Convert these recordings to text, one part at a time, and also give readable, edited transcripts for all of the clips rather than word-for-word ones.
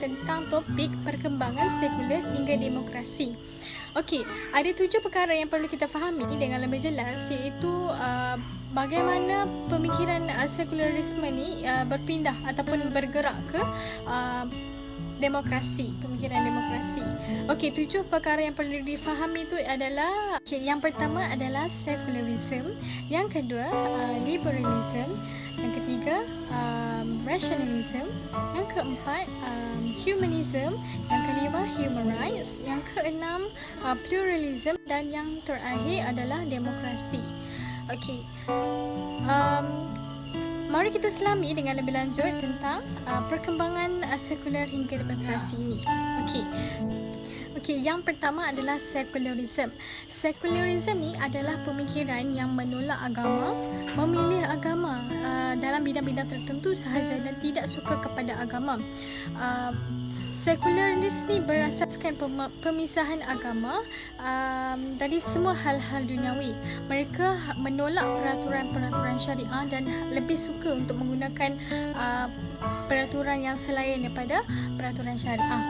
tentang topik perkembangan sekular hingga demokrasi. Okey, ada 7 perkara yang perlu kita fahami dengan lebih jelas, iaitu bagaimana pemikiran sekularisme ni berpindah ataupun bergerak ke demokrasi, pemikiran demokrasi. Okey, 7 perkara yang perlu difahami itu adalah, yang pertama adalah secularism, yang kedua liberalism, yang ketiga rationalism, yang keempat humanism, yang kelima human rights, yang keenam pluralism, dan yang terakhir adalah demokrasi. Okey. Mari kita selami dengan lebih lanjut tentang perkembangan sekular hingga demokrasi ini. Okey, yang pertama adalah secularism. Secularism ni adalah pemikiran yang menolak agama, memilih agama dalam bidang-bidang tertentu sahaja dan tidak suka kepada agama. Sekularis ni berasaskan pemisahan agama dari semua hal-hal duniawi. Mereka menolak peraturan-peraturan syariah dan lebih suka untuk menggunakan peraturan yang selain daripada peraturan syariah.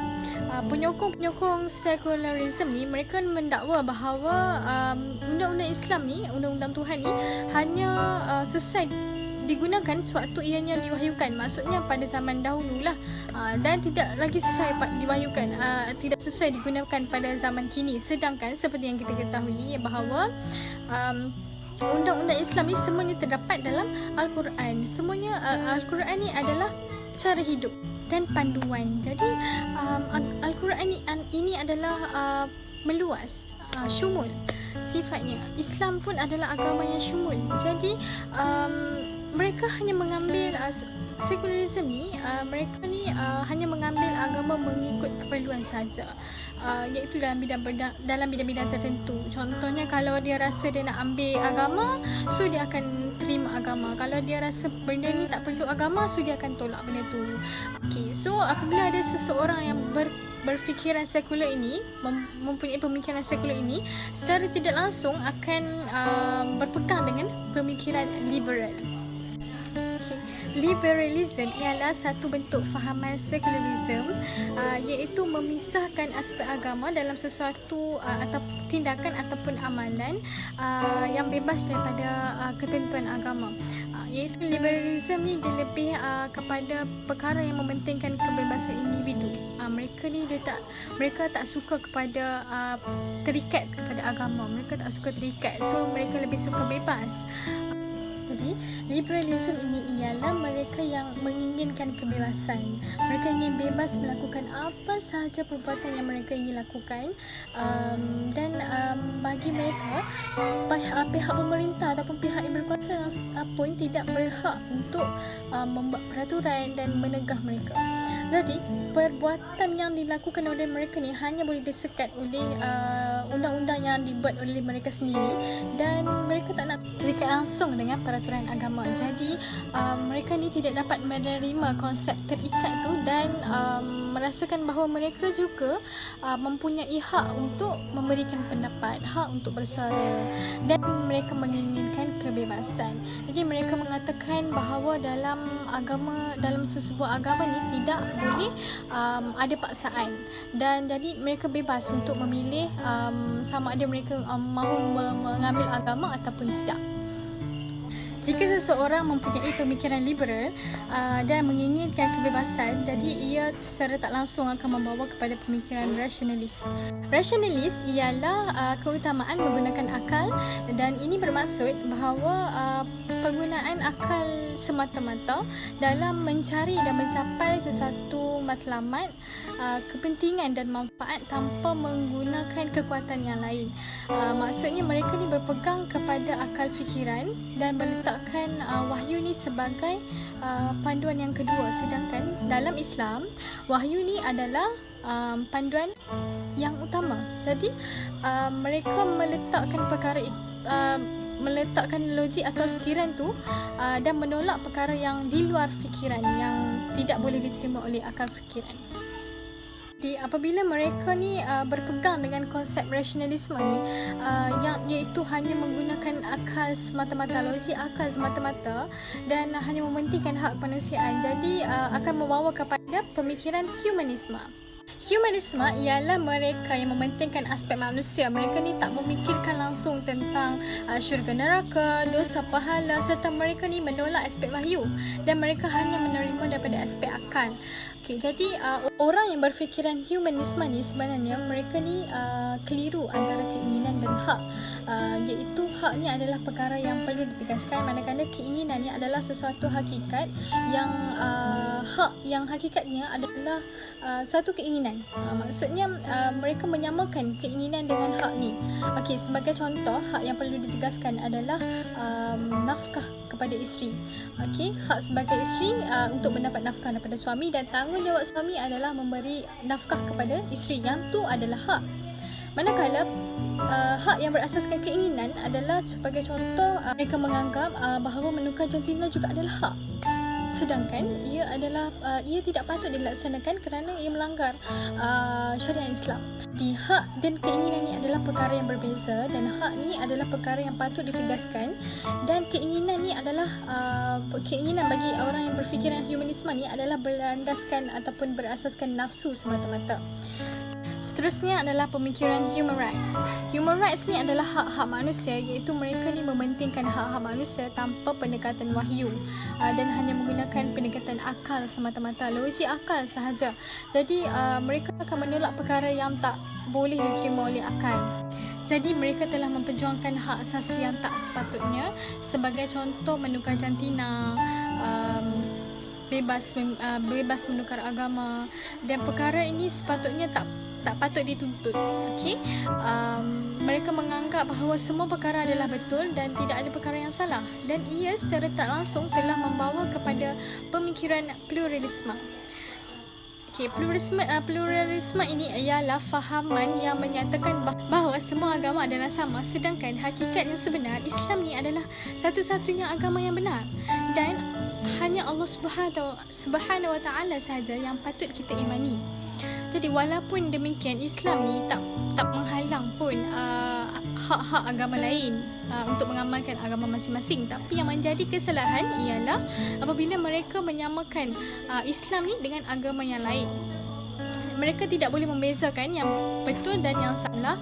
Penyokong-penyokong sekularism ni, mereka mendakwa bahawa undang-undang Islam ni, undang-undang Tuhan ni hanya sesuai digunakan sewaktu ianya diwahyukan. Maksudnya pada zaman dahululah, dan tidak lagi sesuai diwahyukan, tidak sesuai digunakan pada zaman kini. Sedangkan seperti yang kita ketahui bahawa undang-undang Islam ni semuanya terdapat dalam Al-Quran. Semuanya Al-Quran ni adalah cara hidup dan panduan. Jadi Al-Quran ini adalah meluas, syumul sifatnya. Islam pun adalah agama yang syumul. Jadi mereka hanya mengambil sekularism ni, mereka ni hanya mengambil agama mengikut keperluan saja, iaitu dalam bidang-bidang tertentu. Contohnya, kalau dia rasa dia nak ambil agama, so dia akan terima agama. Kalau dia rasa benda ni tak perlu agama, so dia akan tolak benda tu. Okey, so apabila ada seseorang yang berfikiran sekular ini, mempunyai pemikiran sekular ini, secara tidak langsung akan berpegang dengan pemikiran liberal. Liberalism ialah satu bentuk fahaman sekularism, iaitu memisahkan aspek agama dalam sesuatu atau tindakan ataupun amalan yang bebas daripada ketentuan agama. Iaitu liberalism ni dia lebih kepada perkara yang mementingkan kebebasan individu. Mereka tak suka kepada terikat kepada agama. Mereka tak suka terikat, so mereka lebih suka bebas. Jadi, liberalism ini ialah mereka yang menginginkan kebebasan. Mereka ingin bebas melakukan apa sahaja perbuatan yang mereka ingin lakukan, dan bagi mereka, pihak pemerintah ataupun pihak yang berkuasa pun tidak berhak untuk membuat peraturan dan menegah mereka. Jadi, perbuatan yang dilakukan oleh mereka ni hanya boleh disekat oleh undang-undang yang dibuat oleh mereka sendiri, dan mereka tak nak terikat langsung dengan peraturan agama. Jadi, mereka ni tidak dapat menerima konsep terikat tu, dan merasakan bahawa mereka juga mempunyai hak untuk memberikan pendapat, hak untuk bersuara, dan mereka menginginkan kebebasan. Jadi mereka mengatakan bahawa dalam sesebuah agama ni tidak boleh ada paksaan, dan jadi mereka bebas untuk memilih sama ada mereka mahu mengambil agama ataupun tidak. Jika seseorang mempunyai pemikiran liberal dan menginginkan kebebasan, jadi ia secara tak langsung akan membawa kepada pemikiran rasionalis. Rasionalis ialah keutamaan menggunakan akal, dan ini bermaksud bahawa penggunaan akal semata-mata dalam mencari dan mencapai sesuatu matlamat, kepentingan dan manfaat tanpa menggunakan kekuatan yang lain. Maksudnya mereka ni berpegang kepada akal fikiran dan meletakkan wahyu ni sebagai panduan yang kedua. Sedangkan dalam Islam, wahyu ni adalah panduan yang utama. Jadi mereka meletakkan logik atau fikiran tu dan menolak perkara yang di luar fikiran, yang tidak boleh diterima oleh akal fikiran. Jadi apabila mereka ni berpegang dengan konsep rasionalisme ni, yang iaitu hanya menggunakan akal semata-mata, logik akal semata-mata dan hanya mementingkan hak kemanusiaan, jadi akan membawa kepada pemikiran humanisme. Humanisme ialah mereka yang mementingkan aspek manusia. Mereka ni tak memikirkan langsung tentang syurga neraka, dosa pahala, serta mereka ni menolak aspek wahyu dan mereka hanya menerima daripada aspek akal. Okay, jadi orang yang berfikiran humanisme ni sebenarnya mereka ni keliru antara keinginan dan hak. Iaitu hak ni adalah perkara yang perlu ditegaskan, manakala keinginan ni adalah sesuatu hakikat yang hak yang hakikatnya adalah satu keinginan. Maksudnya mereka menyamakan keinginan dengan hak ni. Okey, sebagai contoh, hak yang perlu ditegaskan adalah nafkah kepada isteri. Okey, hak sebagai isteri untuk mendapat nafkah daripada suami, dan tanggungjawab suami adalah memberi nafkah kepada isteri. Yang tu adalah hak. Manakala hak yang berasaskan keinginan adalah sebagai contoh, mereka menganggap bahawa menukar jantina juga adalah hak. Sedangkan ia tidak patut dilaksanakan kerana ia melanggar syariat Islam. Di hak dan keinginan ni adalah perkara yang berbeza, dan hak ni adalah perkara yang patut ditegaskan, dan keinginan ni adalah keinginan bagi orang yang berfikiran humanisme ni adalah berlandaskan ataupun berasaskan nafsu semata-mata. Seterusnya adalah pemikiran human rights. Human rights ni adalah hak-hak manusia, iaitu mereka ni mementingkan hak-hak manusia tanpa pendekatan wahyu dan hanya menggunakan pendekatan akal semata-mata, logik akal sahaja. Jadi mereka akan menolak perkara yang tak boleh diterima oleh akal. Jadi mereka telah memperjuangkan hak asasi yang tak sepatutnya, sebagai contoh menukar jantina, bebas menukar agama, dan perkara ini sepatutnya tak patut dituntut. Okey, mereka menganggap bahawa semua perkara adalah betul dan tidak ada perkara yang salah, dan ia secara tak langsung telah membawa kepada pemikiran pluralisme. Okey, pluralisme ini ialah fahaman yang menyatakan bahawa semua agama adalah sama, sedangkan hakikat yang sebenar, Islam ni adalah satu-satunya agama yang benar, dan hanya Allah Subhanahu Wa Taala sahaja yang patut kita imani. Jadi walaupun demikian, Islam ni tak menghalang pun hak-hak agama lain untuk mengamalkan agama masing-masing. Tapi yang menjadi kesalahan ialah apabila mereka menyamakan Islam ni dengan agama yang lain. Mereka tidak boleh membezakan yang betul dan yang salah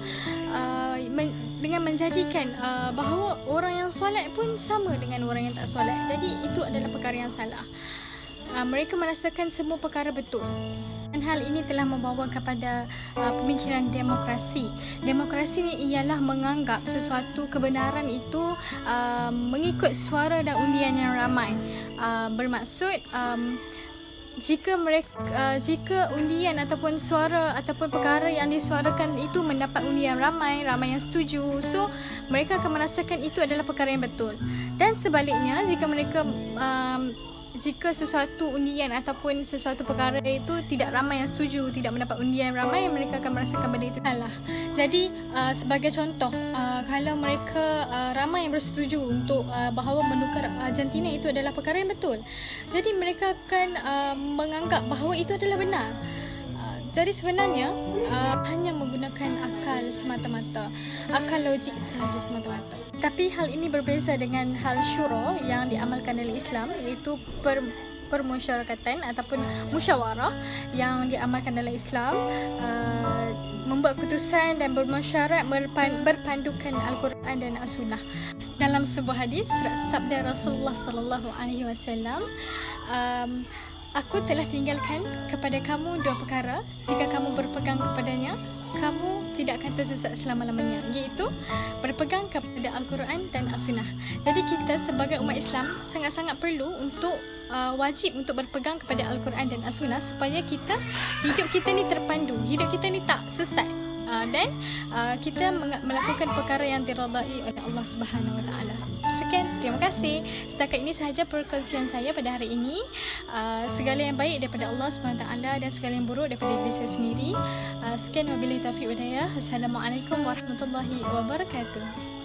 dengan menjadikan bahawa orang yang solat pun sama dengan orang yang tak solat. Jadi itu adalah perkara yang salah. Mereka merasakan semua perkara betul. Dan hal ini telah membawa kepada pemikiran demokrasi. Demokrasi ni ialah menganggap sesuatu kebenaran itu mengikut suara dan undian yang ramai. Bermaksud jika undian ataupun suara ataupun perkara yang disuarakan itu mendapat undian ramai yang setuju, so mereka akan merasakan itu adalah perkara yang betul. Dan sebaliknya, jika sesuatu undian ataupun sesuatu perkara itu tidak ramai yang setuju, tidak mendapat undian ramai, mereka akan merasakan benda itu salah. Jadi sebagai contoh, kalau mereka ramai yang bersetuju untuk bahawa menukar jantina itu adalah perkara yang betul, jadi mereka akan menganggap bahawa itu adalah benar. Jadi sebenarnya hanya menggunakan akal semata-mata, akal logik sahaja semata-mata. Tapi hal ini berbeza dengan hal syura yang diamalkan oleh Islam, iaitu permusyarakatan ataupun musyawarah yang diamalkan dalam Islam, membuat keputusan dan bermusyarat berpandukan Al-Quran dan As-Sunnah. Dalam sebuah hadis, sabda Rasulullah sallallahu alaihi wasallam, aku telah tinggalkan kepada kamu dua perkara, jika kamu berpegang kepadanya, kamu tidak akan tersesat selama-lamanya, iaitu berpegang kepada Al-Quran dan As-Sunnah. Jadi kita sebagai umat Islam sangat-sangat perlu untuk wajib untuk berpegang kepada Al-Quran dan As-Sunnah, supaya hidup kita ni terpandu, hidup kita ni tak sesat, dan kita melakukan perkara yang diridai oleh Allah Subhanahu Wa Taala. Sekian, terima kasih. Setakat ini sahaja perkongsian saya pada hari ini. Segala yang baik daripada Allah Subhanahu Wa Taala dan segala yang buruk daripada diri saya sendiri. Sekian, wabillahi taufiq wal hidayah. Assalamualaikum warahmatullahi wabarakatuh.